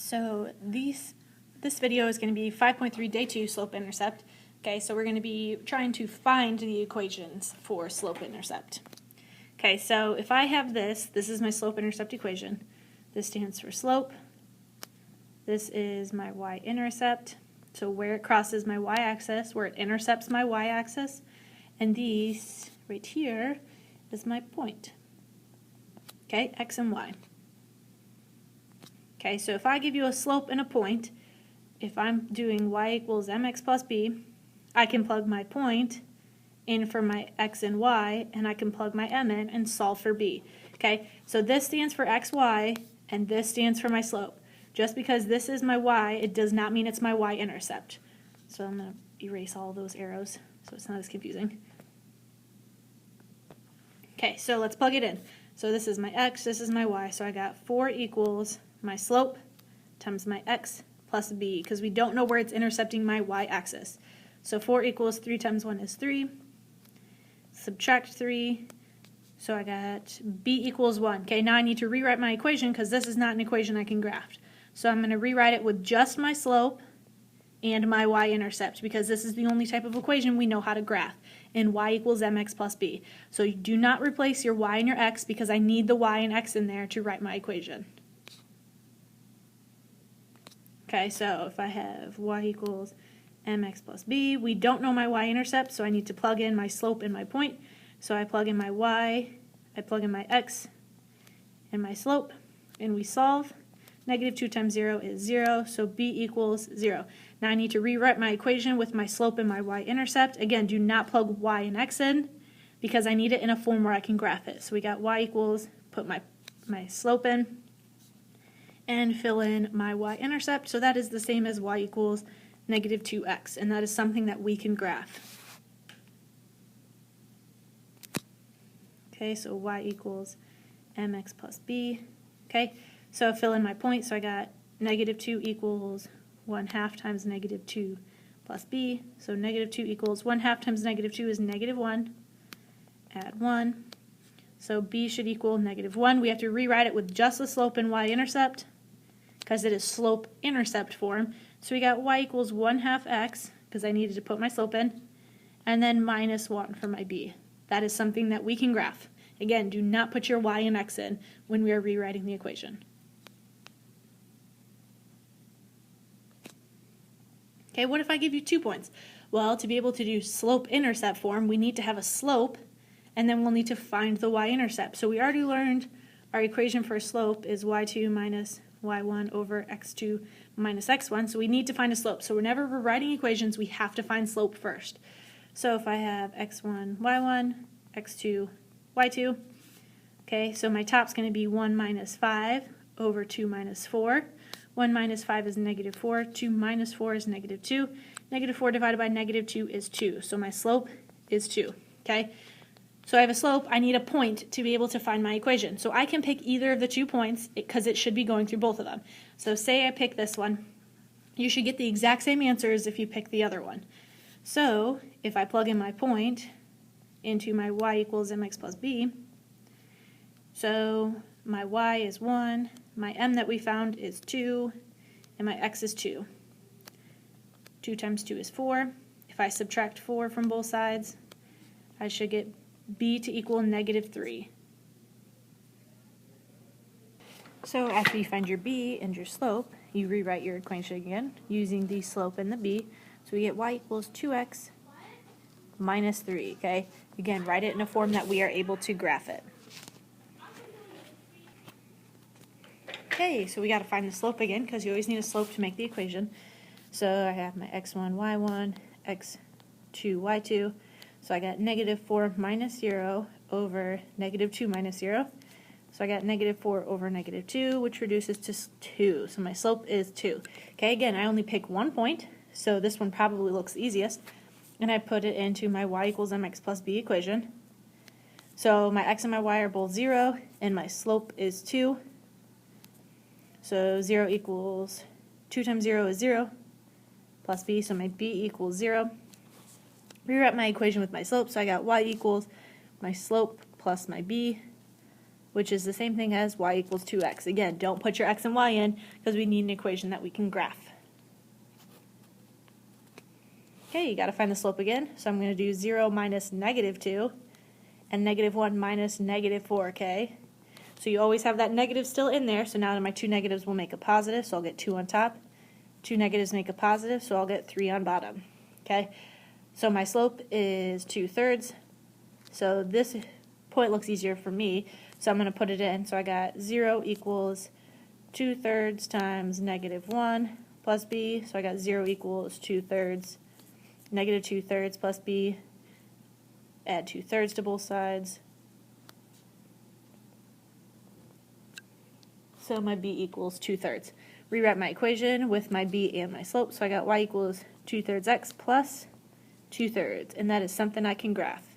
So this video is going to be 5.3 day 2 slope intercept. Okay, so we're going to be trying to find the equations for slope intercept. Okay, so if I have this is my slope intercept equation. This stands for slope. This is my y-intercept. So where it crosses my y-axis, where it intercepts my y-axis, and these right here is my point. Okay, x and y. Okay, so if I give you a slope and a point, if I'm doing y equals mx plus b, I can plug my point in for my x and y, and I can plug my m in and solve for b. Okay, so this stands for xy, and this stands for my slope. Just because this is my y, it does not mean it's my y-intercept. So I'm going to erase all those arrows so it's not as confusing. Okay, so let's plug it in. So this is my x, this is my y, so I got 4 equals my slope times my x plus b, because we don't know where it's intercepting my y-axis. So 4 equals 3 times 1 is 3. Subtract 3. So I got b equals 1. Okay, now I need to rewrite my equation because this is not an equation I can graph. So I'm going to rewrite it with just my slope and my y-intercept, because this is the only type of equation we know how to graph, and y equals mx plus b. So you do not replace your y and your x, because I need the y and x in there to write my equation. Okay, so if I have y equals mx plus b, we don't know my y-intercept, so I need to plug in my slope and my point. So I plug in my y, I plug in my x, and my slope, and we solve. Negative 2 times 0 is 0, so b equals 0. Now I need to rewrite my equation with my slope and my y-intercept. Again, do not plug y and x in, because I need it in a form where I can graph it. So we got y equals, put my slope in, and fill in my y-intercept. So that is the same as y equals negative 2x, and that is something that we can graph. Okay, so y equals mx plus b. Okay, so fill in my point. So I got negative 2 equals 1/2 times negative 2 plus b. So negative 2 equals 1/2 times negative 2 is negative 1. Add 1. So b should equal negative 1. We have to rewrite it with just the slope and y-intercept, because it is slope-intercept form. So we got y equals 1/2 x, because I needed to put my slope in, and then minus 1 for my b. That is something that we can graph. Again, do not put your y and x in when we are rewriting the equation. Okay, what if I give you 2 points? Well, to be able to do slope-intercept form, we need to have a slope, and then we'll need to find the y-intercept. So we already learned our equation for slope is y2 minus y1 over x2 minus x1, so we need to find a slope. So whenever we're writing equations, we have to find slope first. So if I have x1, y1, x2, y2, okay, so my top's going to be 1 minus 5 over 2 minus 4. 1 minus 5 is negative 4. 2 minus 4 is negative 2. Negative 4 divided by negative 2 is 2. So my slope is 2. Okay? So I have a slope. I need a point to be able to find my equation. So I can pick either of the 2 points, because it should be going through both of them. So say I pick this one. You should get the exact same answers if you pick the other one. So if I plug in my point into my y equals mx plus b, so my y is 1, my m that we found is 2, and my x is 2. 2 times 2 is 4. If I subtract 4 from both sides, I should get b to equal negative 3. So after you find your b and your slope, you rewrite your equation again using the slope and the b. So we get y equals 2x minus 3. Okay? Again, write it in a form that we are able to graph it. Okay, so we got to find the slope again, because you always need a slope to make the equation. So I have my x1, y1, x2, y2. So I got negative 4 minus 0 over negative 2 minus 0. So I got negative 4 over negative 2, which reduces to 2. So my slope is 2. Okay, again, I only pick 1 point, so this one probably looks easiest. And I put it into my y equals mx plus b equation. So my x and my y are both 0, and my slope is 2. So 0 equals 2 times 0 is 0 plus b, so my b equals 0. Rewrite my equation with my slope, so I got y equals my slope plus my b. which is the same thing as y equals 2x. Again, don't put your x and y in because we need an equation that we can graph. Okay, you got to find the slope again. So I'm going to do 0 minus negative 2 and negative 1 minus negative 4, okay? So you always have that negative still in there, so now my two negatives will make a positive, so I'll get 2 on top. Two negatives make a positive, so I'll get 3 on bottom, okay? So my slope is 2/3, so this point looks easier for me, so I'm going to put it in. So I got 0 equals 2/3 times negative 1 plus b, so I got 0 equals 2/3, negative 2/3 plus b, add 2/3 to both sides. So my b equals 2/3. Rewrite my equation with my b and my slope, so I got y equals 2/3 x plus 2/3, and that is something I can graph.